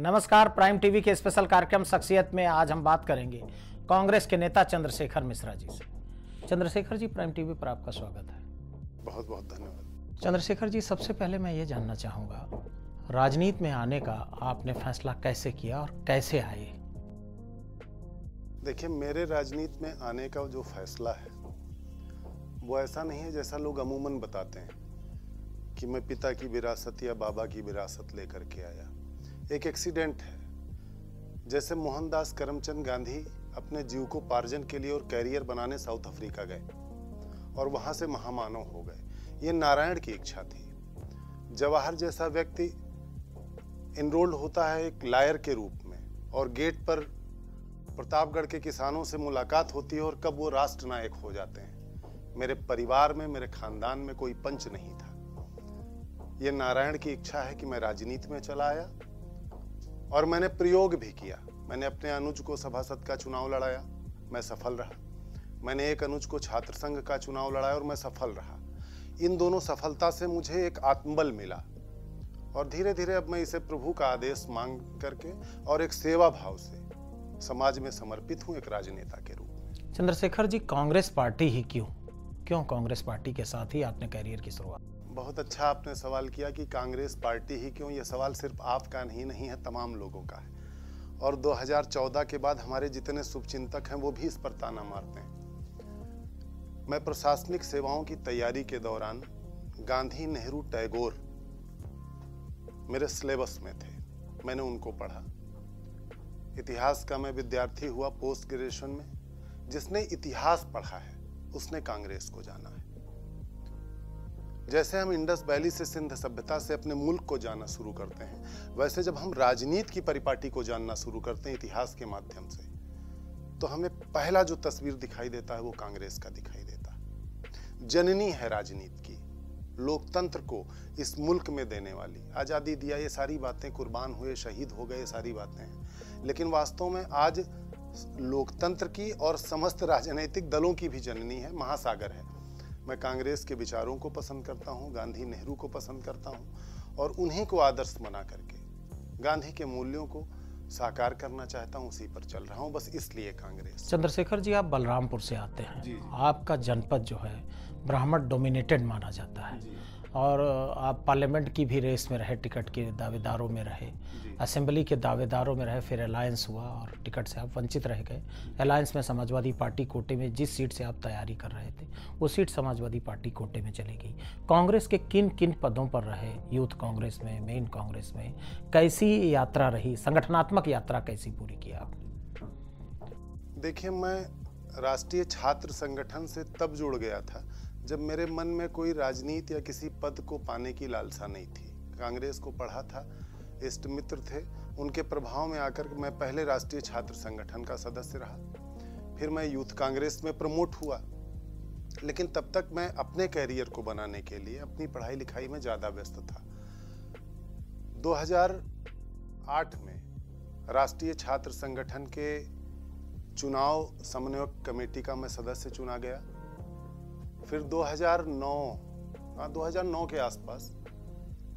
नमस्कार, prime TV के special कार्यक्रम शख्सियत में आज हम बात करेंगे कांग्रेस के नेता चंद्रशेखर मिश्रा जी से। चंद्रशेखर जी, प्राइम टीवी पर आपका स्वागत है। बहुत बहुत धन्यवाद। चंद्रशेखर जी, सबसे पहले मैं ये जानना चाहूँगा, राजनीति में आने का आपने फैसला कैसे किया और कैसे आए? देखिए, मेरे राजनीति में आने का जो फैसला है वो ऐसा नहीं है जैसा लोग अमूमन बताते हैं कि मैं पिता की विरासत या बाबा की विरासत लेकर के आया। एक एक्सीडेंट है। जैसे मोहनदास करमचंद गांधी अपने जीविकोपार्जन के लिए और कैरियर बनाने साउथ अफ्रीका गए और वहां से महामानव हो गए, ये नारायण की इच्छा थी। जवाहर जैसा व्यक्ति एनरोल्ड होता है एक लायर के रूप में और गेट पर प्रतापगढ़ के किसानों से मुलाकात होती है और कब वो राष्ट्र नायक हो जाते हैं। मेरे परिवार में, मेरे खानदान में कोई पंच नहीं था। ये नारायण की इच्छा है कि मैं राजनीति में चला आया और मैंने प्रयोग भी किया। मैंने अपने अनुज को सभासद का चुनाव लड़ाया, मैं सफल रहा। मैंने एक अनुज को छात्र संघ का चुनाव लड़ाया और मैं सफल रहा। इन दोनों सफलता से मुझे एक आत्मबल मिला और धीरे धीरे अब मैं इसे प्रभु का आदेश मांग करके और एक सेवा भाव से समाज में समर्पित हूं, एक राजनेता के रूप में। चंद्रशेखर जी, कांग्रेस पार्टी ही क्यों कांग्रेस पार्टी के साथ ही आपने कैरियर की शुरुआत? बहुत अच्छा आपने सवाल किया कि कांग्रेस पार्टी ही क्यों। यह सवाल सिर्फ आपका नहीं है, तमाम लोगों का है। और 2014 के बाद हमारे जितने शुभचिंतक हैं वो भी इस पर ताना मारते हैं। मैं प्रशासनिक सेवाओं की तैयारी के दौरान गांधी, नेहरू, टैगोर मेरे सिलेबस में थे, मैंने उनको पढ़ा। इतिहास का मैं विद्यार्थी हुआ पोस्ट ग्रेजुएशन में। जिसने इतिहास पढ़ा है उसने कांग्रेस को जाना है। जैसे हम इंडस वैली से सिंध सभ्यता से अपने मुल्क को जानना शुरू करते हैं, वैसे जब हम राजनीति की परिपाटी को जानना शुरू करते हैं इतिहास के माध्यम से, तो हमें पहला जो तस्वीर दिखाई देता है वो कांग्रेस का दिखाई देता है। जननी है राजनीति की, लोकतंत्र को इस मुल्क में देने वाली। आजादी दिया, ये सारी बातें, कुर्बान हुए, शहीद हो गए, ये सारी बातें हैं, लेकिन वास्तव में आज लोकतंत्र की और समस्त राजनीतिक दलों की भी जननी है, महासागर है। मैं कांग्रेस के विचारों को पसंद करता हूं, गांधी, नेहरू को पसंद करता हूं और उन्हीं को आदर्श बना करके गांधी के मूल्यों को साकार करना चाहता हूं, उसी पर चल रहा हूं, बस इसलिए कांग्रेस। चंद्रशेखर जी, आप बलरामपुर से आते हैं। जी। आपका जनपद जो है ब्राह्मण डोमिनेटेड माना जाता है और आप पार्लियामेंट की भी रेस में रहे, टिकट के दावेदारों में रहे, असेंबली के दावेदारों में रहे, फिर अलायंस हुआ और टिकट से आप वंचित रह गए। अलायंस में समाजवादी पार्टी कोटे में जिस सीट से आप तैयारी कर रहे थे वो सीट समाजवादी पार्टी कोटे में चली गई। कांग्रेस के किन किन पदों पर रहे? यूथ कांग्रेस में, मेन कांग्रेस में कैसी यात्रा रही? संगठनात्मक यात्रा कैसी पूरी की आपने? देखिए, मैं राष्ट्रीय छात्र संगठन से तब जुड़ गया था जब मेरे मन में कोई राजनीति या किसी पद को पाने की लालसा नहीं थी। कांग्रेस को पढ़ा था, इष्ट मित्र थे, उनके प्रभाव में आकर मैं पहले राष्ट्रीय छात्र संगठन का सदस्य रहा, फिर मैं यूथ कांग्रेस में प्रमोट हुआ। लेकिन तब तक मैं अपने कैरियर को बनाने के लिए अपनी पढ़ाई लिखाई में ज़्यादा व्यस्त था। 2008 में राष्ट्रीय छात्र संगठन के चुनाव समन्वयक कमेटी का मैं सदस्य चुना गया। फिर 2009 के आसपास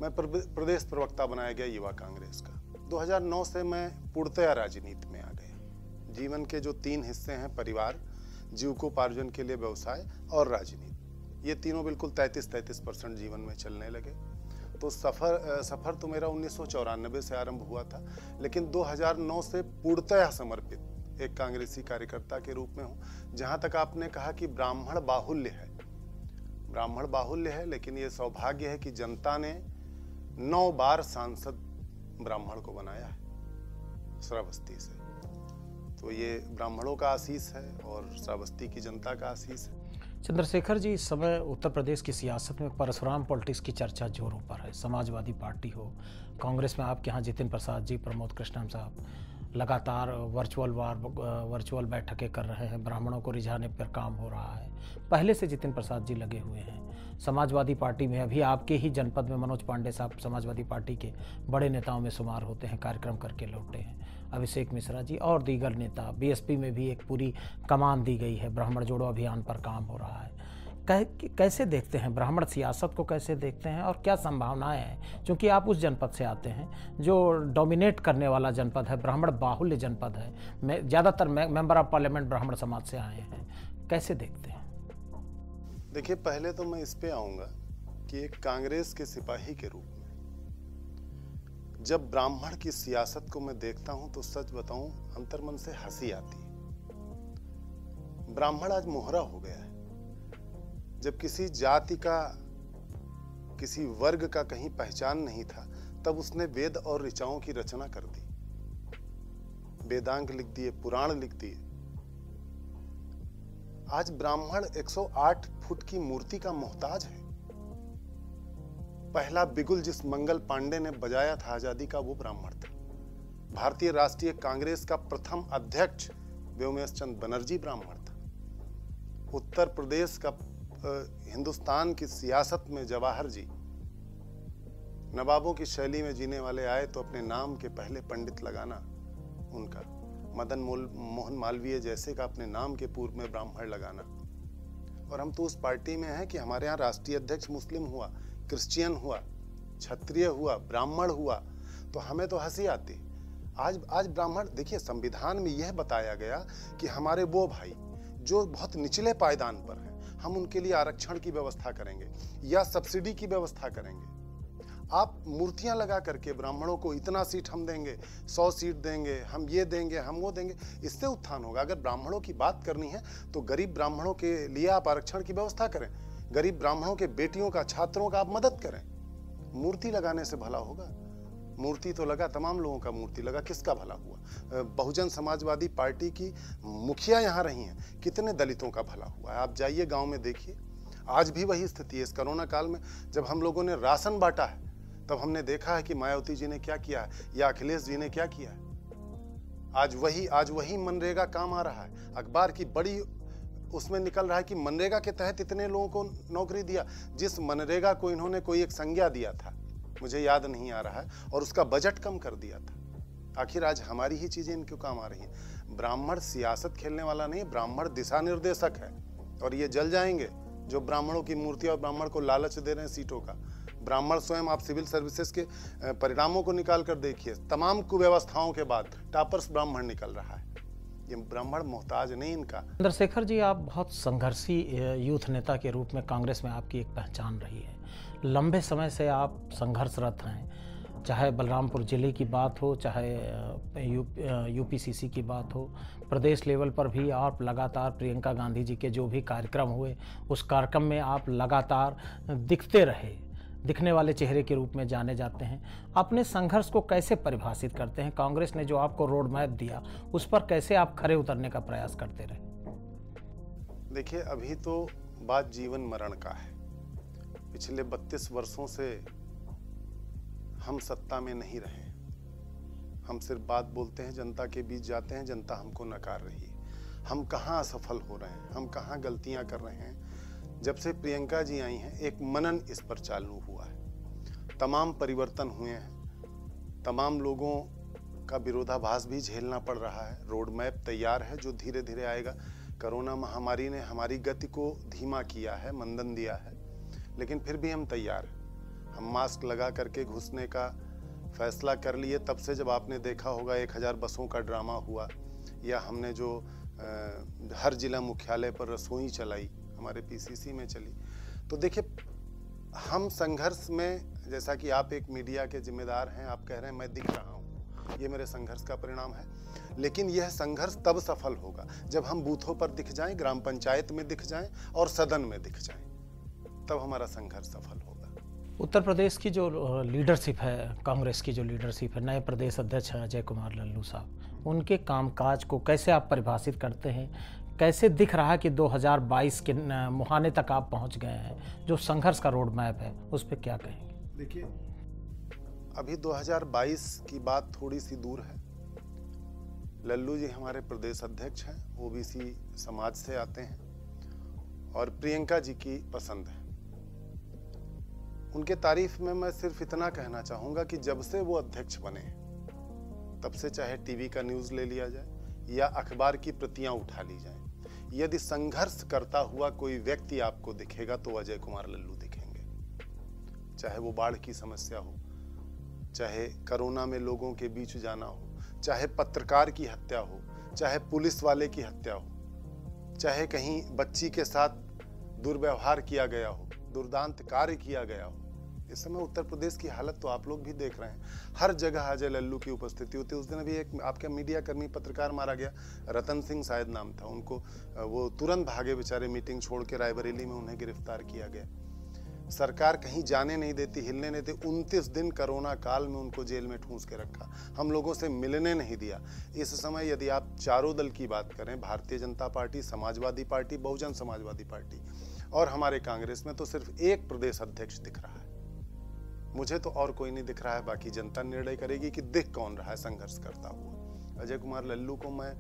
मैं प्रदेश प्रवक्ता बनाया गया युवा कांग्रेस का। 2009 से मैं पूर्णतया राजनीति में आ गया। जीवन के जो 3 हिस्से हैं, परिवार, जीविकोपार्जन के लिए व्यवसाय और राजनीति, ये तीनों बिल्कुल 33% जीवन में चलने लगे। तो सफर तो मेरा 1994 से आरंभ हुआ था, लेकिन 2009 से पूर्णतया समर्पित एक कांग्रेसी कार्यकर्ता के रूप में हूँ। जहाँ तक आपने कहा कि ब्राह्मण बाहुल्य है, लेकिन ये सौभाग्य है कि जनता ने 9 बार सांसद ब्राह्मण को बनाया है श्रावस्ती से। तो ये ब्राह्मणों का आशीष है और श्रावस्ती की जनता का आशीष है। चंद्रशेखर जी, इस समय उत्तर प्रदेश की सियासत में परशुराम पॉलिटिक्स की चर्चा जोरों पर है। समाजवादी पार्टी हो, कांग्रेस में आपके यहाँ जितिन प्रसाद जी, प्रमोद कृष्णम साहब लगातार वर्चुअल बैठकें कर रहे हैं, ब्राह्मणों को रिझाने पर काम हो रहा है। पहले से जितिन प्रसाद जी लगे हुए हैं। समाजवादी पार्टी में अभी आपके ही जनपद में मनोज पांडे साहब समाजवादी पार्टी के बड़े नेताओं में शुमार होते हैं, कार्यक्रम करके लौटे हैं। अभिषेक मिश्रा जी और दीगर नेता, बीएसपी में भी एक पूरी कमान दी गई है, ब्राह्मण जोड़ो अभियान पर काम हो रहा है। कैसे देखते हैं ब्राह्मण सियासत को, कैसे देखते हैं और क्या संभावनाएं हैं? क्योंकि आप उस जनपद से आते हैं जो डोमिनेट करने वाला जनपद है, ब्राह्मण बाहुल्य जनपद है, ज़्यादातर मेंबर ऑफ पार्लियामेंट ब्राह्मण समाज से आए हैं, कैसे देखते हैं? देखिए, पहले तो मैं इस पे आऊँगा कि एक कांग्रेस के सिपाही के रूप में जब ब्राह्मण की सियासत को मैं देखता हूं तो सच बताऊं अंतर्मन से हंसी आती है। ब्राह्मण आज मोहरा हो गया है। जब किसी जाति का, किसी वर्ग का कहीं पहचान नहीं था, तब उसने वेद और ऋचाओं की रचना कर दी, वेदांग लिख दिए, पुराण लिख दिए। आज ब्राह्मण 108 फुट की मूर्ति का मोहताज है। पहला बिगुल जिस मंगल पांडे ने बजाया था आजादी का, वो ब्राह्मण था। भारतीय राष्ट्रीय कांग्रेस का प्रथम अध्यक्ष व्योमेश चंद्र बनर्जी ब्राह्मण था। उत्तर प्रदेश का हिंदुस्तान की सियासत में जवाहर जी नवाबों की शैली में जीने वाले आए तो अपने नाम के पहले पंडित लगाना उनका, मदन मोहन मालवीय जैसे का अपने नाम के पूर्व में ब्राह्मण लगाना। और हम तो उस पार्टी में हैं कि हमारे यहाँ राष्ट्रीय अध्यक्ष मुस्लिम हुआ, क्रिश्चियन हुआ, क्षत्रिय हुआ, ब्राह्मण हुआ, तो हमें तो हंसी आती। आज ब्राह्मण, देखिए संविधान में यह बताया गया कि हमारे वो भाई जो बहुत निचले पायदान पर हैं, हम उनके लिए आरक्षण की व्यवस्था करेंगे या सब्सिडी की व्यवस्था करेंगे। आप मूर्तियां लगा करके ब्राह्मणों को इतना सीट हम देंगे, 100 सीट देंगे, हम ये देंगे, हम वो देंगे, इससे उत्थान होगा? अगर ब्राह्मणों की बात करनी है तो गरीब ब्राह्मणों के लिए आप आरक्षण की व्यवस्था करें, गरीब ब्राह्मणों के बेटियों का, छात्रों का आप मदद करें। मूर्ति लगाने से भला होगा? मूर्ति तो लगा, तमाम लोगों का मूर्ति लगा, किसका भला हुआ? बहुजन समाजवादी पार्टी की मुखिया यहाँ रही हैं, कितने दलितों का भला हुआ है? आप जाइए गांव में देखिए, आज भी वही स्थिति है। इस कोरोना काल में जब हम लोगों ने राशन बांटा है, तब हमने देखा है कि मायावती जी ने क्या किया है या अखिलेश जी ने क्या किया है। आज वही मनरेगा काम आ रहा है। अखबार की बड़ी उसमें निकल रहा है कि मनरेगा के तहत इतने लोगों को नौकरी दिया। जिस मनरेगा को इन्होंने कोई एक संज्ञा दिया था, मुझे याद नहीं आ रहा है, और उसका बजट कम कर दिया था। आखिर आज हमारी ही चीजें इनको काम आ रही हैं। ब्राह्मण सियासत खेलने वाला नहीं, ब्राह्मण दिशा निर्देशक है। और ये जल जाएंगे जो ब्राह्मणों की मूर्ति और ब्राह्मण को लालच दे रहे हैं सीटों का। ब्राह्मण स्वयं, आप सिविल सर्विसेज के परिणामों को निकाल कर देखिए, तमाम कुव्यवस्थाओं के बाद टॉपर्स ब्राह्मण निकल रहा है। ये ब्राह्मण मोहताज नहीं इनका। चंद्रशेखर जी, आप बहुत संघर्षी यूथ नेता के रूप में कांग्रेस में आपकी एक पहचान रही है। लंबे समय से आप संघर्षरत हैं, चाहे बलरामपुर जिले की बात हो, चाहे यूपीसीसी की बात हो, प्रदेश लेवल पर भी आप लगातार प्रियंका गांधी जी के जो भी कार्यक्रम हुए, उस कार्यक्रम में आप लगातार दिखते रहे, दिखने वाले चेहरे के रूप में जाने जाते हैं। अपने संघर्ष को कैसे परिभाषित करते हैं? कांग्रेस ने जो आपको रोड मैप दिया, उस पर कैसे आप खरे उतरने का प्रयास करते रहे? देखिए, अभी तो बात जीवन मरण का है। पिछले 32 वर्षों से हम सत्ता में नहीं रहे। हम सिर्फ बात बोलते हैं, जनता के बीच जाते हैं, जनता हमको नकार रही है। हम कहाँ असफल हो रहे हैं, हम कहाँ गलतियां कर रहे हैं। जब से प्रियंका जी आई हैं, एक मनन इस पर चालू हुआ है। तमाम परिवर्तन हुए हैं, तमाम लोगों का विरोधाभास भी झेलना पड़ रहा है। रोड मैप तैयार है जो धीरे धीरे आएगा। कोरोना महामारी ने हमारी गति को धीमा किया है, मंदन दिया है, लेकिन फिर भी हम तैयार हैं। हम मास्क लगा करके घुसने का फैसला कर लिए तब से, जब आपने देखा होगा 1000 बसों का ड्रामा हुआ, या हमने जो हर जिला मुख्यालय पर रसोई चलाई, हमारे पीसीसी में चली। तो देखिए, हम संघर्ष में, जैसा कि आप एक मीडिया के जिम्मेदार हैं, आप कह रहे हैं मैं दिख रहा हूं, ये मेरे संघर्ष का परिणाम है। लेकिन यह संघर्ष तब सफल होगा जब हम बूथों पर दिख जाएं, ग्राम पंचायत में दिख जाएं और सदन में दिख जाएं, तब हमारा संघर्ष सफल होगा। उत्तर प्रदेश की जो लीडरशिप है, कांग्रेस की जो लीडरशिप है, नए प्रदेश अध्यक्ष हैं अजय कुमार लल्लू साहब, उनके कामकाज को कैसे आप परिभाषित करते हैं? कैसे दिख रहा है कि 2022 के मुहाने तक आप पहुंच गए हैं? जो संघर्ष का रोड मैप है, उस पर क्या कहेंगे? देखिए, अभी 2022 की बात थोड़ी सी दूर है। लल्लू जी हमारे प्रदेश अध्यक्ष हैं, ओबीसी समाज से आते हैं और प्रियंका जी की पसंद है। उनके तारीफ में मैं सिर्फ इतना कहना चाहूंगा कि जब से वो अध्यक्ष बने, तब से चाहे टीवी का न्यूज ले लिया जाए या अखबार की प्रतियां उठा ली जाए यदि संघर्ष करता हुआ कोई व्यक्ति आपको दिखेगा तो अजय कुमार लल्लू दिखेंगे। चाहे वो बाढ़ की समस्या हो, चाहे कोरोना में लोगों के बीच जाना हो, चाहे पत्रकार की हत्या हो, चाहे पुलिस वाले की हत्या हो, चाहे कहीं बच्ची के साथ दुर्व्यवहार किया गया हो, दुर्दांत कार्य किया गया हो। इस समय उत्तर प्रदेश की हालत तो आप लोग भी देख रहे हैं, हर जगह अजय लल्लू की उपस्थिति होती है। उस दिन अभी एक आपका मीडिया कर्मी पत्रकार मारा गया, रतन सिंह शायद नाम था, उनको वो तुरंत भागे बेचारे, मीटिंग छोड़ के रायबरेली में उन्हें गिरफ्तार किया गया। सरकार कहीं जाने नहीं देती, हिलने नहीं देती। 29 दिन कोरोना काल में उनको जेल में ठूंस के रखा, हम लोगों से मिलने नहीं दिया। इस समय यदि आप चारों दल की बात करें, Bharatiya Janata party, Samajwadi party, Bahujan Samajwadi party और हमारे कांग्रेस में, तो सिर्फ एक प्रदेश अध्यक्ष दिख रहा है। मुझे तो और कोई नहीं दिख रहा है। बाकी जनता निर्णय करेगी कि दिख कौन रहा है संघर्ष करता हुआ। अजय कुमार लल्लू को मैं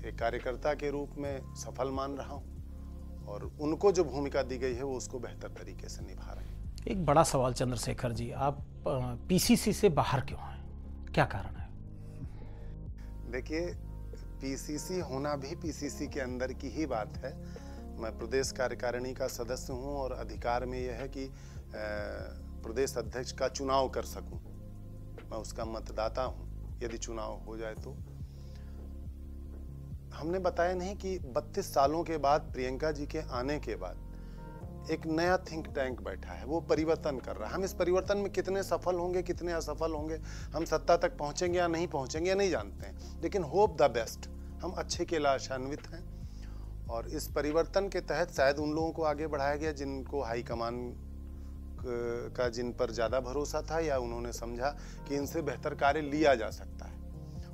एक कार्यकर्ता के रूप में सफल मान रहा हूँ और उनको जो भूमिका दी गई है वो उसको बेहतर तरीके से निभा रहे हैं। एक बड़ा सवाल चंद्रशेखर जी, आप पीसीसी से बाहर क्यों हैं, क्या कारण है? देखिए, पीसीसी होना भी पीसीसी के अंदर की ही बात है। मैं प्रदेश कार्यकारिणी का सदस्य हूं और अधिकार में यह है कि प्रदेश अध्यक्ष का चुनाव कर सकूं। मैं उसका मतदाता हूं। यदि चुनाव हो जाए तो हमने बताया नहीं कि 32 सालों के बाद, प्रियंका जी के आने के बाद एक नया थिंक टैंक बैठा है, वो परिवर्तन कर रहा है। हम इस परिवर्तन में कितने सफल होंगे, कितने असफल होंगे, हम सत्ता तक पहुंचेंगे या नहीं पहुंचेंगे या नहीं जानते हैं, लेकिन होप द बेस्ट, हम अच्छे के लिए आशान्वित हैं। और इस परिवर्तन के तहत शायद उन लोगों को आगे बढ़ाया गया जिनको हाईकमान का जिन पर ज़्यादा भरोसा था, या उन्होंने समझा कि इनसे बेहतर कार्य लिया जा सकता है,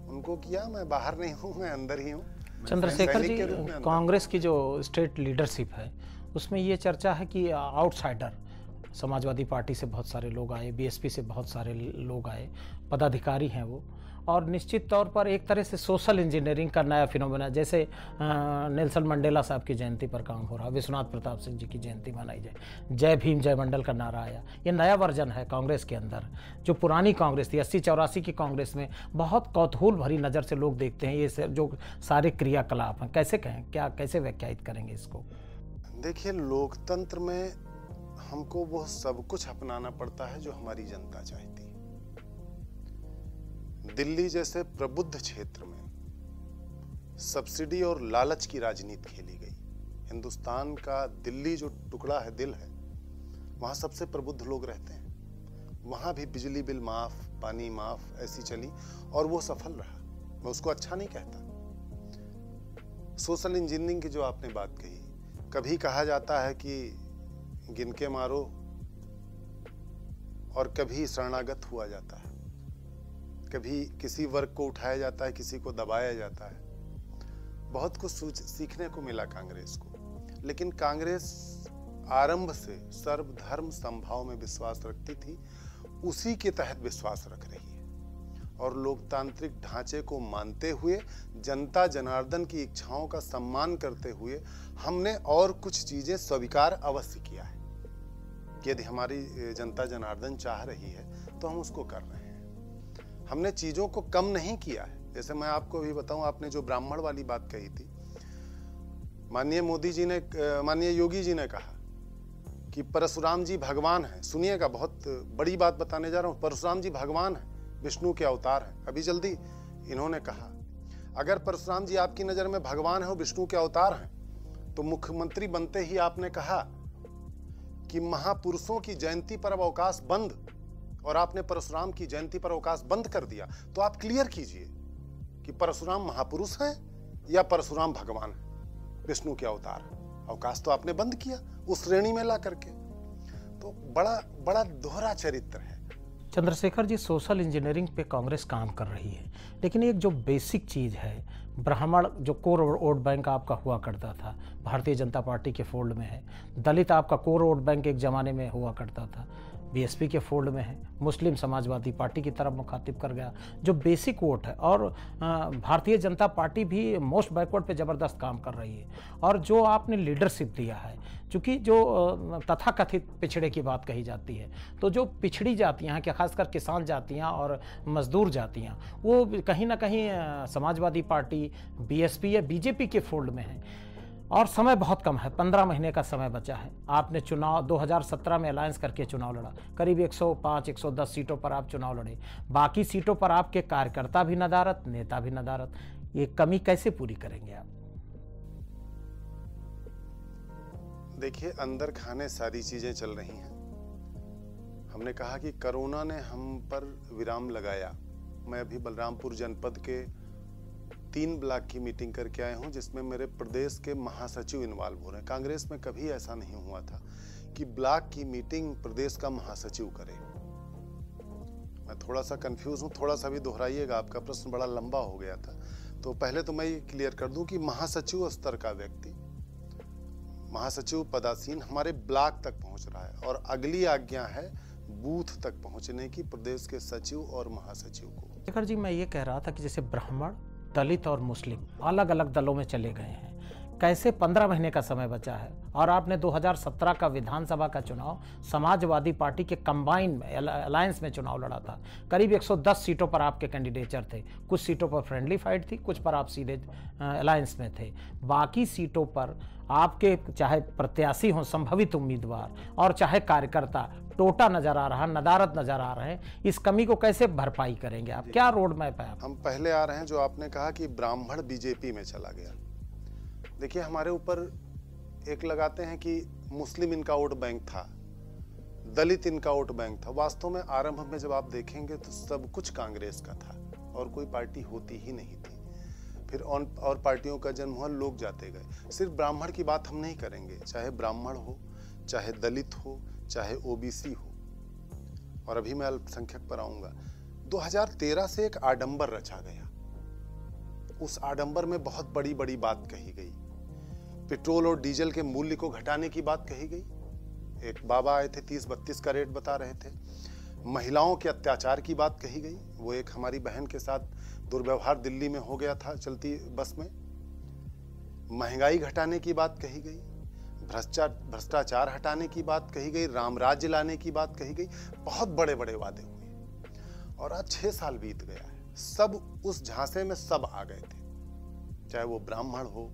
उनको किया। मैं बाहर नहीं हूँ, मैं अंदर ही हूँ। चंद्रशेखर जी, कांग्रेस की जो स्टेट लीडरशिप है उसमें ये चर्चा है कि आउटसाइडर, समाजवादी पार्टी से बहुत सारे लोग आए, बीएसपी से बहुत सारे लोग आए, पदाधिकारी हैं वो, और निश्चित तौर पर एक तरह से सोशल इंजीनियरिंग का नया फिनोमेना, जैसे नेल्सन मंडेला साहब की जयंती पर काम हो रहा, विश्वनाथ प्रताप सिंह जी की जयंती मनाई जाए, जय भीम जय मंडल का नारा आया। ये नया वर्जन है कांग्रेस के अंदर। जो पुरानी कांग्रेस थी 80-84 की कांग्रेस में बहुत कौतूहल भरी नज़र से लोग देखते हैं ये जो सारे क्रियाकलाप हैं। कैसे कहें, क्या कैसे व्याख्यायित करेंगे इसको? देखिए, लोकतंत्र में हमको वो सब कुछ अपनाना पड़ता है जो हमारी जनता चाहती है। दिल्ली जैसे प्रबुद्ध क्षेत्र में सब्सिडी और लालच की राजनीति खेली गई। हिंदुस्तान का दिल्ली जो टुकड़ा है, दिल है, वहाँ सबसे प्रबुद्ध लोग रहते हैं। वहाँ भी बिजली बिल माफ, पानी माफ ऐसी चली और वो सफल रहा। मैं उसको अच्छा नहीं कहता। सोशल इंजीनियरिंग की जो आपने बात कही, कभी कहा जाता है कि गिन के मारो और कभी शरणागत हुआ जाता है, कभी किसी वर्ग को उठाया जाता है, किसी को दबाया जाता है। बहुत कुछ सीखने को मिला कांग्रेस को, लेकिन कांग्रेस आरंभ से सर्वधर्म समभाव में विश्वास रखती थी, उसी के तहत विश्वास रख रही है। और लोकतांत्रिक ढांचे को मानते हुए, जनता जनार्दन की इच्छाओं का सम्मान करते हुए, हमने और कुछ चीजें स्वीकार अवश्य किया है कि यदि हमारी जनता जनार्दन चाह रही है तो हम उसको कर रहे हैं। हमने चीजों को कम नहीं किया है। जैसे मैं आपको भी बताऊं, आपने जो ब्राह्मण वाली बात कही थी, माननीय योगी जी ने कहा कि परशुराम जी भगवान हैं। सुनिएगा, बहुत बड़ी बात बताने जा रहा हूं। परशुराम जी भगवान हैं, विष्णु के अवतार हैं। अभी जल्दी इन्होंने कहा, अगर परशुराम जी आपकी नजर में भगवान है और विष्णु के अवतार हैं, तो मुख्यमंत्री बनते ही आपने कहा कि महापुरुषों की जयंती पर अब अवकाश बंद, और आपने परशुराम की जयंती पर अवकाश बंद कर दिया। तो आप क्लियर कीजिए कि परशुराम महापुरुष हैं या परशुराम भगवान है, विष्णु के अवतार। अवकाश तो आपने बंद किया उस श्रेणी में ला करके। तो बड़ा बड़ा दोहरा चरित्र है। चंद्रशेखर जी, सोशल इंजीनियरिंग पे कांग्रेस काम कर रही है, लेकिन एक जो बेसिक चीज़ है, ब्राह्मण जो कोर वोट बैंक आपका हुआ करता था, भारतीय जनता पार्टी के फोल्ड में है। दलित आपका कोर वोट बैंक एक ज़माने में हुआ करता था, बीएसपी के फोल्ड में है। मुस्लिम समाजवादी पार्टी की तरफ मुखातिब कर गया, जो बेसिक वोट है। और भारतीय जनता पार्टी भी मोस्ट बैकवर्ड पे ज़बरदस्त काम कर रही है। और जो आपने लीडरशिप दिया है, चूँकि जो तथाकथित पिछड़े की बात कही जाती है, तो जो पिछड़ी जातियाँ हैं, कि खासकर किसान जातियाँ और मजदूर जातियाँ, वो कहीं ना कहीं समाजवादी पार्टी, बीएसपी या बीजेपी के फोल्ड में हैं। और समय बहुत कम है, 15 महीने का समय बचा है। आपने चुनाव 2017 में अलायंस करके चुनाव लड़ा, करीब 105-110 सीटों पर आप चुनाव लड़े। बाकी सीटों पर आपके कार्यकर्ता भी नदारत, नेता भी नदारत। ये कमी कैसे पूरी करेंगे आप? देखिए, अंदर खाने सारी चीजें चल रही हैं। हमने कहा कि कोरोना ने हम पर विराम लगाया। मैं अभी बलरामपुर जनपद के 3 ब्लॉक की मीटिंग करके आया हूं, जिसमें मेरे प्रदेश के महासचिव इन्वॉल्व हो रहे हैं। कांग्रेस में कभी ऐसा नहीं हुआ था कि ब्लॉक की मीटिंग प्रदेश का महासचिव करे। मैं थोड़ा सा कंफ्यूज हूं, थोड़ा सा भी दोहराइएगा, आपका प्रश्न बड़ा लंबा हो गया था। तो पहले तो मैं ये क्लियर कर दूं कि महासचिव स्तर का व्यक्ति, महासचिव पदासीन हमारे ब्लॉक तक पहुंच रहा है, और अगली आज्ञा है बूथ तक पहुंचने की प्रदेश के सचिव और महासचिव को। शेखर जी, मैं ये कह रहा था कि जैसे ब्राह्मण, दलित और मुस्लिम अलग अलग दलों में चले गए हैं, कैसे 15 महीने का समय बचा है और आपने 2017 का विधानसभा का चुनाव समाजवादी पार्टी के कंबाइन में, अलायंस में चुनाव लड़ा था। करीब 110 सीटों पर आपके कैंडिडेचर थे। कुछ सीटों पर फ्रेंडली फाइट थी, कुछ पर आप सीधे अलायंस में थे। बाकी सीटों पर आपके चाहे प्रत्याशी हों, संभावित उम्मीदवार, और चाहे कार्यकर्ता, टोटा नजर आ रहा, नदारत नजर आ रहे हैं। इस कमी को कैसे भरपाई करेंगे आप? क्या रोड मैप है? हम पहले आ रहे हैं, जो आपने कहा कि ब्राह्मण बीजेपी में चला गया। देखिए, हमारे ऊपर एक लगाते हैं कि मुस्लिम इनका वोट बैंक था, दलित इनका वोट बैंक था। वास्तव में आरंभ में जब आप देखेंगे तो सब कुछ कांग्रेस का था और कोई पार्टी होती ही नहीं थी। फिर और पार्टियों का जन्म हुआ, लोग जाते गए। सिर्फ ब्राह्मण की बात हम नहीं करेंगे, चाहे ब्राह्मण हो, चाहे दलित हो, चाहे ओबीसी हो, और अभी मैं अल्पसंख्यक पर आऊंगा। 2013 से एक आडंबर रचा गया। उस आडंबर में बहुत बड़ी बड़ी बात कही गई। पेट्रोल और डीजल के मूल्य को घटाने की बात कही गई। एक बाबा आए थे, 30-32 का रेट बता रहे थे। महिलाओं के अत्याचार की बात कही गई। वो एक हमारी बहन के साथ दुर्व्यवहार दिल्ली में हो गया था चलती बस में। महंगाई घटाने की बात कही गई, भ्रष्टाचार हटाने की बात कही गई, राम राज्य लाने की बात कही गई। बहुत बड़े बड़े वादे हुए और आज 6 साल बीत गया है। सब उस झांसे में सब आ गए थे, चाहे वो ब्राह्मण हो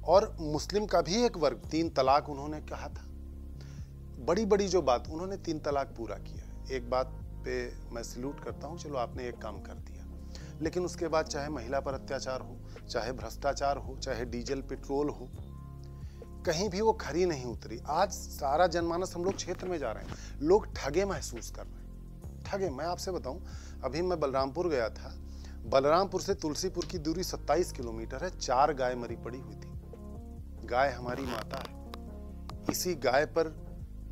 और मुस्लिम का भी एक वर्ग। 3 तलाक उन्होंने कहा था, बड़ी बड़ी जो बात, उन्होंने 3 तलाक पूरा किया। एक बात पे मैं सैल्यूट करता हूं, चलो आपने एक काम कर दिया। लेकिन उसके बाद चाहे महिला पर अत्याचार हो, चाहे भ्रष्टाचार हो, चाहे डीजल पेट्रोल हो, कहीं भी वो खरी नहीं उतरी। आज सारा जनमानस, हम लोग क्षेत्र में जा रहे हैं, लोग ठगे महसूस कर रहे हैं। ठगे, मैं आपसे बताऊं, अभी मैं बलरामपुर गया था। बलरामपुर से तुलसीपुर की दूरी 27 किलोमीटर है। 4 गाय मरी पड़ी हुई थी। गाय हमारी माता है। इसी गाय पर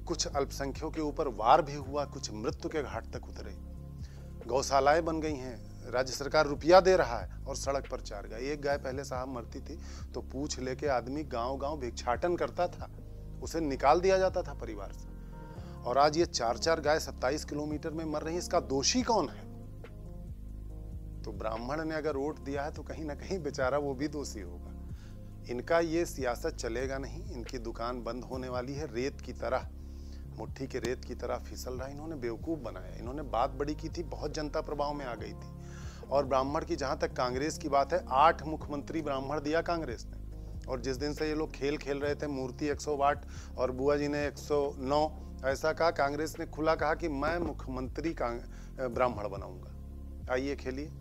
कुछ अल्पसंख्यकों के ऊपर वार भी हुआ, कुछ मृत्यु के घाट तक उतरे। गौशालाएं बन गई हैं, राज्य सरकार रुपया दे रहा है, और सड़क पर 4 गाय। एक गाय पहले साहब मरती थी तो पूछ लेके आदमी गांव गांव भिक्षाटन करता था, उसे निकाल दिया जाता था परिवार से। और आज ये 4-4 गाय 27 किलोमीटर में मर रही है। इसका दोषी कौन है? तो ब्राह्मण ने अगर वोट दिया है तो कहीं ना कहीं बेचारा वो भी दोषी होगा। इनका ये सियासत चलेगा नहीं। इनकी दुकान बंद होने वाली है। रेत की तरह, मुट्ठी के रेत की तरह फिसल रहा है। इन्होंने बेवकूफ बनाया। इन्होंने बात बड़ी की थी, बहुत जनता प्रभाव में आ गई थी। और ब्राह्मण की जहां तक कांग्रेस की बात है, 8 मुख्यमंत्री ब्राह्मण दिया कांग्रेस ने। और जिस दिन से ये लोग खेल खेल रहे थे, मूर्ति 108 और बुआ जी ने 109 ऐसा कहा, कांग्रेस ने खुला कहा कि मैं मुख्यमंत्री ब्राह्मण बनाऊंगा। आइए खेलिए।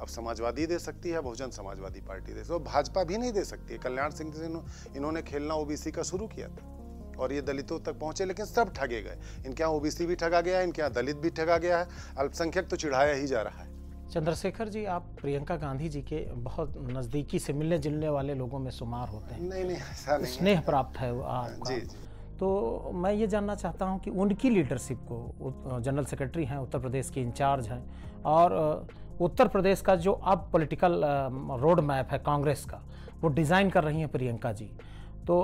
अब समाजवादी दे सकती है, बहुजन समाजवादी पार्टी दे सकती है, भाजपा भी नहीं दे सकती है। कल्याण सिंह से इन्होंने खेलना ओबीसी का शुरू किया था और ये दलितों तक पहुंचे, लेकिन सब ठगे गए। इनके यहाँ ओबीसी भी ठगा गया है, इनके यहाँ दलित भी ठगा गया है, अल्पसंख्यक तो चिढ़ाया ही जा रहा है। चंद्रशेखर जी, आप प्रियंका गांधी जी के बहुत नज़दीकी से मिलने जुलने वाले लोगों में शुमार होते हैं। नहीं नहीं, ऐसा नहीं। स्नेह प्राप्त है आपका। जी जी। तो मैं ये जानना चाहता हूं कि उनकी लीडरशिप को, जनरल सेक्रेटरी हैं, उत्तर प्रदेश के इंचार्ज हैं, और उत्तर प्रदेश का जो अब पॉलिटिकल रोड मैप है कांग्रेस का, वो डिज़ाइन कर रही हैं प्रियंका जी। तो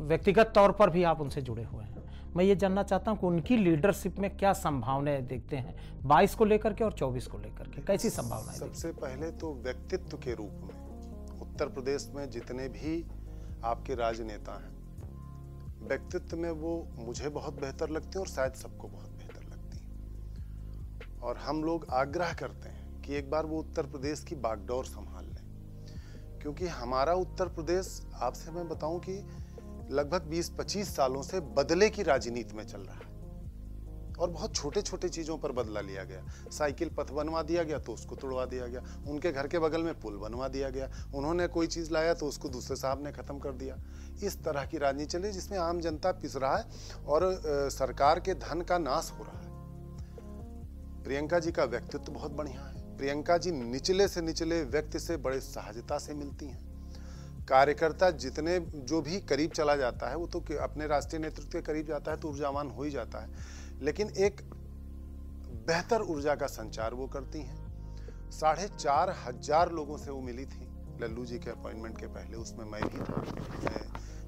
व्यक्तिगत तौर पर भी आप उनसे जुड़े हुए हैं। मैं ये जानना चाहता हूं कि उनकी लीडरशिप में क्या संभावनाएं देखते हैं, 22 को लेकर के और 24 को लेकर के, कैसी संभावनाएं? सबसे पहले तो व्यक्तित्व के रूप में उत्तर प्रदेश में जितने भी आपके राजनेता हैं, व्यक्तित्व में वो मुझे बहुत बेहतर लगते हैं और शायद सबको बहुत बेहतर लगती हैं। और हम लोग आग्रह करते हैं कि एक बार वो उत्तर प्रदेश की बागडोर संभाल लें, क्योंकि हमारा उत्तर प्रदेश, आपसे मैं बताऊं कि लगभग 20-25 सालों से बदले की राजनीति में चल रहा है और बहुत छोटे छोटे चीज़ों पर बदला लिया गया। साइकिल पथ बनवा दिया गया तो उसको तोड़वा दिया गया, उनके घर के बगल में पुल बनवा दिया गया, उन्होंने कोई चीज़ लाया तो उसको दूसरे साहब ने ख़त्म कर दिया। इस तरह की राजनीति चली जिसमें आम जनता पिस रहा है और सरकार के धन का नाश हो रहा है। प्रियंका जी का व्यक्तित्व बहुत बढ़िया है। प्रियंका जी निचले से निचले व्यक्ति से बड़े सहजता से मिलती हैं। कार्यकर्ता जितने जो भी करीब चला जाता है वो तो अपने राष्ट्रीय नेतृत्व के करीब जाता है तो ऊर्जावान हो ही जाता है, लेकिन एक बेहतर ऊर्जा का संचार वो करती हैं। 4,500 लोगों से वो मिली थी लल्लू जी के अपॉइंटमेंट के पहले, उसमें मैं भी था।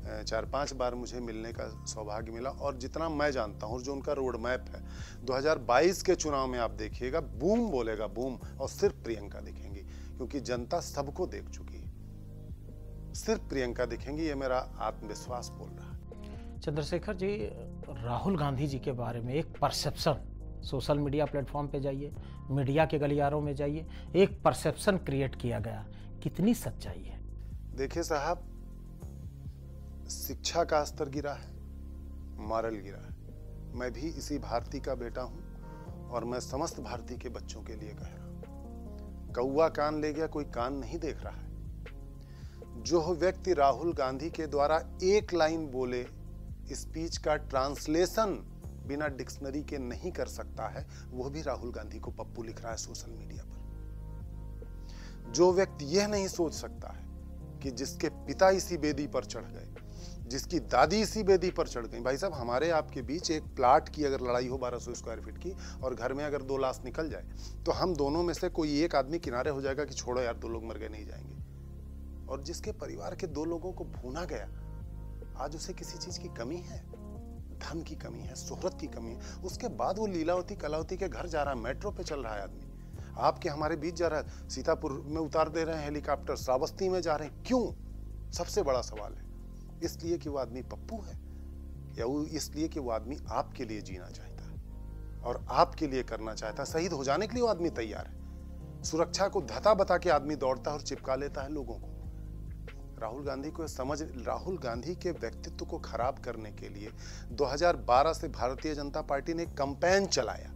4-5 बार मुझे मिलने का सौभाग्य मिला और जितना मैं जानता हूँ जो उनका रोड मैप है 2022 के चुनाव में आप देखिएगा, बूम बोलेगा बूम, और सिर्फ प्रियंका दिखेंगी क्योंकि जनता सबको देख चुकी है, सिर्फ प्रियंका दिखेंगी, ये मेरा आत्मविश्वास बोल रहा है। चंद्रशेखर जी, राहुल गांधी जी के बारे में एक परसेप्शन, सोशल मीडिया प्लेटफॉर्म पे जाइए, मीडिया के गलियारों में जाइए, एक परसेप्शन क्रिएट किया गया, कितनी सच्चाई है? देखिए साहब, शिक्षा का स्तर गिरा है, मॉरल गिरा है। मैं भी इसी भारती का बेटा हूं और मैं समस्त भारती के बच्चों के लिए कह रहा हूं, कौवा कान ले गया कोई कान नहीं देख रहा है। जो व्यक्ति राहुल गांधी के द्वारा एक लाइन बोले स्पीच का ट्रांसलेशन बिना डिक्शनरी के नहीं कर सकता है, वो भी राहुल गांधी को पप्पू लिख रहा है सोशल मीडिया पर। जो व्यक्ति यह नहीं सोच सकता है कि जिसके पिता इसी बेदी पर चढ़ गए, जिसकी दादी इसी बेदी पर चढ़ गई, भाई साहब हमारे आपके बीच एक प्लाट की अगर लड़ाई हो 1200 स्क्वायर फीट की और घर में अगर 2 लाश निकल जाए तो हम दोनों में से कोई एक आदमी किनारे हो जाएगा कि छोड़ो यार 2 लोग मर गए नहीं जाएंगे। और जिसके परिवार के 2 लोगों को भूना गया, आज उसे किसी चीज की कमी है? धन की कमी है, शोहरत की कमी है। उसके बाद वो लीलावती कलावती के घर जा रहा है, मेट्रो पे चल रहा है आदमी, आपके हमारे बीच जा रहा है, सीतापुर में उतार दे रहे हैं हेलीकॉप्टर, श्रावस्ती में जा रहे हैं। क्यों? सबसे बड़ा सवाल है। इसलिए कि वो आदमी पप्पू है या वो इसलिए कि वो आदमी आपके लिए जीना चाहता है और आपके लिए करना चाहता है? शहीद हो जाने के लिए वो आदमी तैयार है। सुरक्षा को धता बता के आदमी दौड़ता है और चिपका लेता है लोगों को। राहुल गांधी को समझ, राहुल गांधी के व्यक्तित्व को खराब करने के लिए 2012 से भारतीय जनता पार्टी ने कैंपेन चलाया।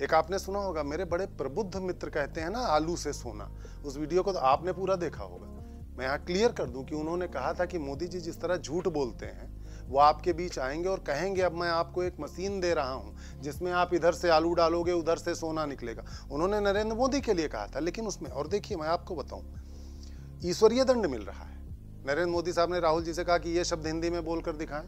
एक आपने सुना होगा, मेरे बड़े प्रबुद्ध मित्र कहते हैं ना आलू से सोना, उस वीडियो को तो आपने पूरा देखा होगा। मैं यहाँ क्लियर कर दूं कि उन्होंने कहा था कि मोदी जी जिस तरह झूठ बोलते हैं वो आपके बीच आएंगे और कहेंगे अब मैं आपको एक मशीन दे रहा हूं जिसमें आप इधर से आलू डालोगे उधर से सोना निकलेगा। उन्होंने नरेंद्र मोदी के लिए कहा था, लेकिन उसमें, और देखिए मैं आपको बताऊं, ईश्वरीय दंड मिल रहा है। नरेंद्र मोदी साहब ने राहुल जी से कहा कि ये शब्द हिंदी में बोलकर दिखाएं,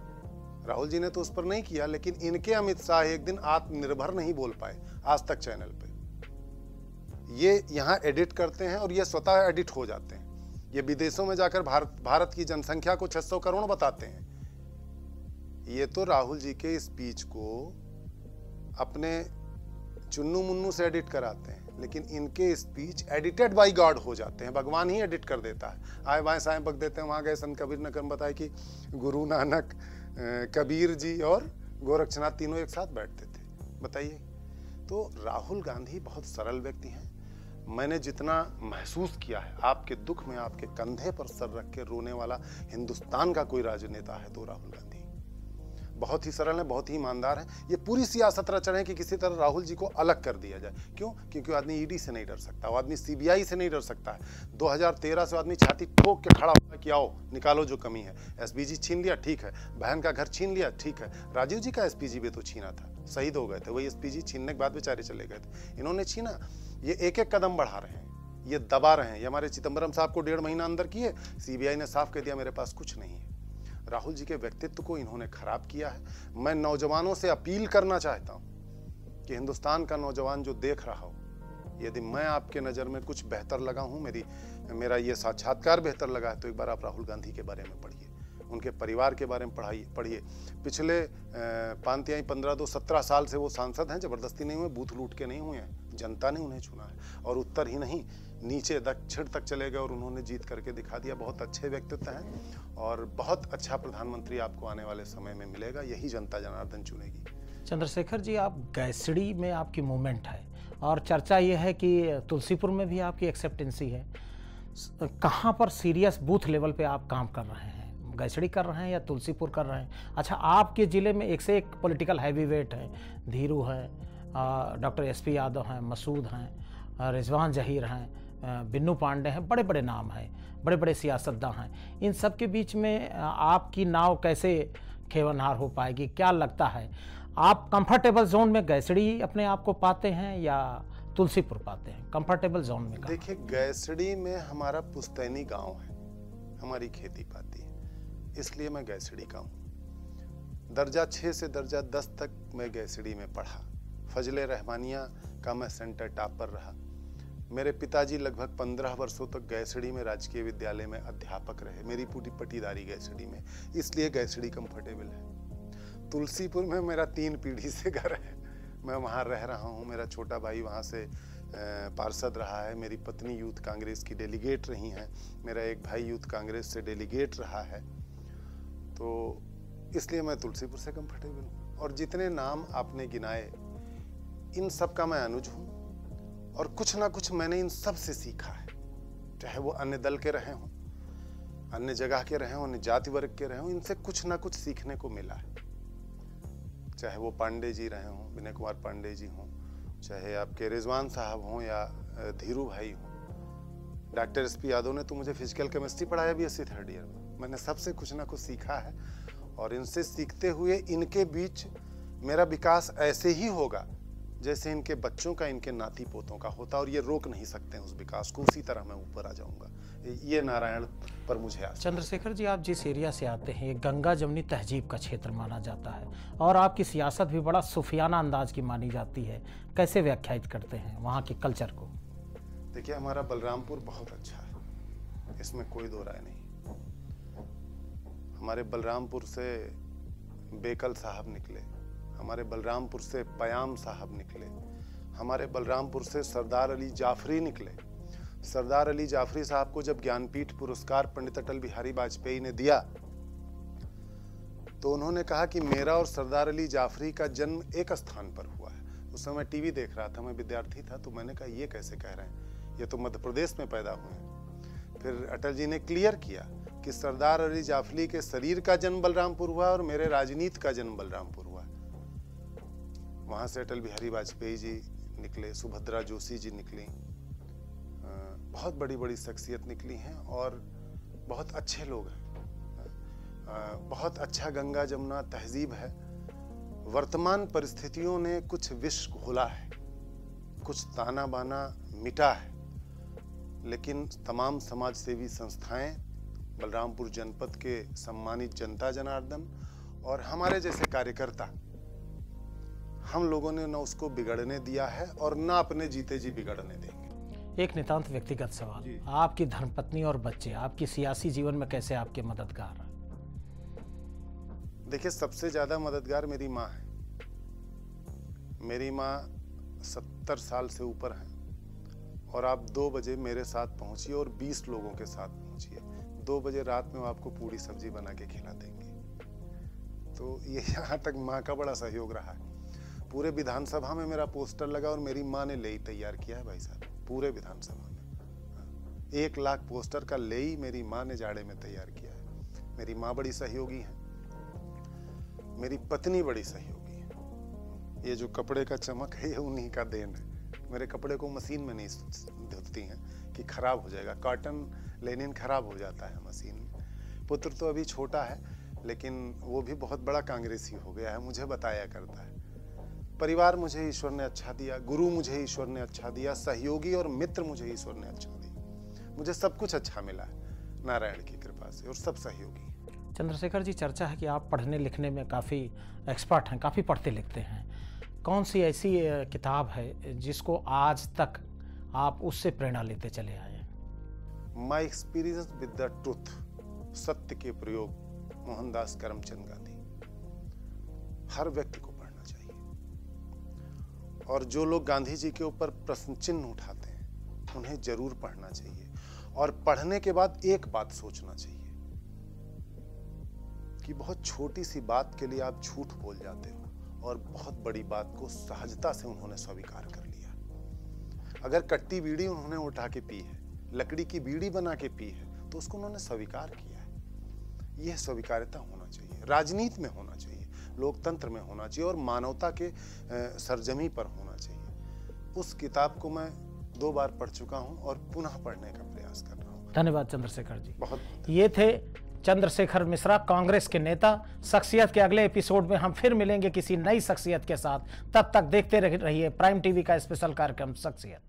राहुल जी ने तो उस पर नहीं किया, लेकिन इनके अमित शाह एक दिन आत्मनिर्भर नहीं बोल पाए आज तक चैनल पे। ये यहाँ एडिट करते हैं और ये स्वतः एडिट हो जाते हैं। ये विदेशों में जाकर भारत की जनसंख्या को 600 करोड़ बताते हैं। ये तो राहुल जी के स्पीच को अपने चुन्नू मुन्नू से एडिट कराते हैं, लेकिन इनके स्पीच एडिटेड बाय गॉड हो जाते हैं, भगवान ही एडिट कर देता है। आए बाएं साएं बक देते हैं। वहाँ गए संत कबीर ने बताया कि गुरु नानक, कबीर जी और गोरक्षनाथ तीनों एक साथ बैठते थे। बताइए, तो राहुल गांधी बहुत सरल व्यक्ति हैं। मैंने जितना महसूस किया है, आपके दुख में आपके कंधे पर सर रख के रोने वाला हिंदुस्तान का कोई राजनेता है तो राहुल गांधी। बहुत ही सरल है, बहुत ही ईमानदार है। ये पूरी सियासत रच रहे हैं कि किसी तरह राहुल जी को अलग कर दिया जाए। क्यों? क्योंकि वो आदमी ईडी से नहीं डर सकता, वो आदमी सीबीआई से नहीं डर सकता है। 2013 से आदमी छाती ठोक के खड़ा हुआ कि आओ निकालो जो कमी है। एसपीजी छीन लिया, ठीक है। बहन का घर छीन लिया, ठीक है। राजीव जी का एसपीजी भी तो छीना था, शहीद हो गए थे। वही एसपीजी छीनने के बाद बेचारे चले गए थे। इन्होंने छीना। ये एक एक कदम बढ़ा रहे हैं, ये दबा रहे हैं। ये हमारे चिदम्बरम साहब को 1.5 महीना अंदर किए, सीबीआई ने साफ कह दिया मेरे पास कुछ नहीं है। राहुल जी के व्यक्तित्व को इन्होंने खराब किया है। मैं नौजवानों से अपील करना चाहता हूं कि हिंदुस्तान का नौजवान जो देख रहा हो, यदि मैं आपके नज़र में कुछ बेहतर लगा हूं, मेरा ये साक्षात्कार बेहतर लगा है, तो एक बार आप राहुल गांधी के बारे में पढ़िए, उनके परिवार के बारे में पढ़िए। पिछले 17 साल से वो सांसद हैं, जबरदस्ती नहीं हुए, बूथ लूट के नहीं हुए हैं, जनता ने उन्हें चुना है। और उत्तर ही नहीं, नीचे दक्षिण तक चले गए और उन्होंने जीत करके दिखा दिया। बहुत अच्छे व्यक्तित्व हैं और बहुत अच्छा प्रधानमंत्री आपको आने वाले समय में मिलेगा। यही जनता जनार्दन चुनेगी। चंद्रशेखर जी, आप गैसड़ी में आपकी मूवमेंट है और चर्चा ये है कि तुलसीपुर में भी आपकी एक्सेप्टेंसी है। कहाँ पर सीरियस बूथ लेवल पे आप काम कर रहे हैं? गैसड़ी कर रहे हैं या तुलसीपुर कर रहे हैं? अच्छा, आपके ज़िले में एक से एक पॉलिटिकल हैवीवेट हैं, धीरू हैं, डॉक्टर एसपी यादव हैं, मसूद हैं, रिजवान जहीर हैं, बिन्नू पांडे हैं, बड़े बड़े नाम हैं, बड़े बड़े सियासतदान हैं। इन सब के बीच में आपकी नाव कैसे खेवनहार हो पाएगी? क्या लगता है, आप कंफर्टेबल जोन में गैसड़ी अपने आप को पाते हैं या तुलसीपुर पाते हैं? कंफर्टेबल जोन में देखिए, गैसड़ी में हमारा पुस्तैनी गांव है, हमारी खेती पाती है, इसलिए मैं गैसड़ी का हूँ। दर्जा 6 से दर्जा 10 तक मैं गैसड़ी में पढ़ा। फजले रहमानिया का मैं सेंटर टॉपर रहा। मेरे पिताजी लगभग 15 वर्षों तक गैसड़ी में राजकीय विद्यालय में अध्यापक रहे। मेरी पूरी पटीदारी गैसड़ी में, इसलिए गैसड़ी कंफर्टेबल है। तुलसीपुर में मेरा 3 पीढ़ी से घर है, मैं वहाँ रह रहा हूँ। मेरा छोटा भाई वहाँ से पार्षद रहा है, मेरी पत्नी यूथ कांग्रेस की डेलीगेट रही हैं, मेरा एक भाई यूथ कांग्रेस से डेलीगेट रहा है, तो इसलिए मैं तुलसीपुर से कंफर्टेबल हूँ। और जितने नाम आपने गिनाए, इन सब का मैं अनुज हूँ, और कुछ ना कुछ मैंने इन सब से सीखा है। चाहे वो अन्य दल के रहे हों, अन्य जगह के रहे हों, अन्य जाति वर्ग के रहे हों, इनसे कुछ ना कुछ सीखने को मिला है। चाहे वो पांडे जी रहे हों, विनय कुमार पांडे जी हों, चाहे आपके रिजवान साहब हों या धीरू भाई हों। डॉक्टर एसपी यादव ने तो मुझे फिजिकल केमिस्ट्री पढ़ाया BSc 3rd ईयर में। मैंने सबसे कुछ ना कुछ सीखा है, और इनसे सीखते हुए इनके बीच मेरा विकास ऐसे ही होगा जैसे इनके बच्चों का, इनके नाती पोतों का होता, और ये रोक नहीं सकते हैं उस विकास को। उसी तरह मैं ऊपर आ जाऊंगा। ये नारायण पर मुझे आस। चंद्रशेखर जी, आप जिस एरिया से आते हैं, ये गंगा जमुनी तहजीब का क्षेत्र माना जाता है, और आपकी सियासत भी बड़ा सूफियाना अंदाज की मानी जाती है। कैसे व्याख्यायित करते हैं वहाँ के कल्चर को? देखिए, हमारा बलरामपुर बहुत अच्छा है, इसमें कोई दो राय नहीं। हमारे बलरामपुर से बेकल साहब निकले, हमारे बलरामपुर से पयाम साहब निकले, हमारे बलरामपुर से सरदार अली जाफरी निकले। सरदार अली जाफरी साहब को जब ज्ञानपीठ पुरस्कार पंडित अटल बिहारी वाजपेयी ने दिया, तो उन्होंने कहा कि मेरा और सरदार अली जाफरी का जन्म एक स्थान पर हुआ है। उस समय टीवी देख रहा था, मैं विद्यार्थी था, तो मैंने कहा ये कैसे कह रहे हैं, ये तो मध्य प्रदेश में पैदा हुए हैं। फिर अटल जी ने क्लियर किया कि सरदार अली जाफरी के शरीर का जन्म बलरामपुर हुआ और मेरे राजनीति का जन्म बलरामपुर हुआ। वहाँ से अटल बिहारी वाजपेयी जी निकले, सुभद्रा जोशी जी निकली, बहुत बड़ी बड़ी शख्सियत निकली हैं, और बहुत अच्छे लोग हैं। बहुत अच्छा गंगा जमुना तहजीब है। वर्तमान परिस्थितियों ने कुछ विष घोला है, कुछ ताना बाना मिटा है, लेकिन तमाम समाज सेवी संस्थाएं, बलरामपुर जनपद के सम्मानित जनता जनार्दन और हमारे जैसे कार्यकर्ता, हम लोगों ने न उसको बिगड़ने दिया है और न अपने जीते जी बिगड़ने देंगे। एक नितांत व्यक्तिगत सवाल, आपकी धर्मपत्नी और बच्चे आपकी सियासी जीवन में कैसे आपके मददगार हैं? देखिए, सबसे ज्यादा मददगार मेरी माँ है। मेरी माँ 70 साल से ऊपर है, और आप 2 बजे मेरे साथ पहुंचिए और 20 लोगों के साथ पहुंचिए, 2 बजे रात में वो आपको पूरी सब्जी बना के खिला देंगे। तो ये यहाँ तक माँ का बड़ा सहयोग रहा है। पूरे विधानसभा में मेरा पोस्टर लगा और मेरी माँ ने लेई तैयार किया है भाई साहब, पूरे विधानसभा में 1 लाख पोस्टर का लेई मेरी माँ ने जाड़े में तैयार किया है। मेरी माँ बड़ी सहयोगी है, मेरी पत्नी बड़ी सहयोगी है। ये जो कपड़े का चमक है, ये उन्हीं का देन है। मेरे कपड़े को मशीन में नहीं धुलती हैं कि खराब हो जाएगा, कॉटन लेनिन खराब हो जाता है मशीन में। पुत्र तो अभी छोटा है, लेकिन वो भी बहुत बड़ा कांग्रेसी हो गया है, मुझे बताया करता है। परिवार मुझे ईश्वर ने अच्छा दिया, गुरु मुझे ईश्वर ने अच्छा दिया, सहयोगी और मित्र मुझे ईश्वर ने अच्छा दिया। मुझे सब कुछ अच्छा मिला है नारायण की कृपा से, और सब सहयोगी। चंद्रशेखर जी, चर्चा है कि आप पढ़ने लिखने में काफ़ी एक्सपर्ट हैं, काफ़ी पढ़ते लिखते हैं। कौन सी ऐसी किताब है जिसको आज तक आप उससे प्रेरणा लेते चले आए हैं? My experience with the truth, सत्य के प्रयोग, मोहनदास करमचंद गांधी। हर व्यक्ति को पढ़ना चाहिए, और जो लोग गांधी जी के ऊपर प्रश्न चिन्ह उठाते हैं उन्हें जरूर पढ़ना चाहिए। और पढ़ने के बाद एक बात सोचना चाहिए कि बहुत छोटी सी बात के लिए आप झूठ बोल जाते हो, और बहुत बड़ी बात को सहजता से उन्होंने स्वीकार कर लिया। अगर कट्टी बीड़ी उन्होंने उठा के पी है, लकड़ी की बीड़ी बना के पी है तो उसको उन्होंने स्वीकार किया है। यह स्वीकार्यता होना चाहिए, राजनीति में होना चाहिए, लोकतंत्र में होना चाहिए और मानवता के सरजमी पर होना चाहिए। उस किताब को मैं 2 बार पढ़ चुका हूं और पुनः पढ़ने का प्रयास कर रहा हूं। धन्यवाद चंद्रशेखर जी। बहुत ये थे चंद्रशेखर मिश्रा, कांग्रेस के नेता। शख्सियत के अगले एपिसोड में हम फिर मिलेंगे किसी नई शख्सियत के साथ। तब तक देखते रहिए प्राइम टीवी का स्पेशल कार्यक्रम शख्सियत।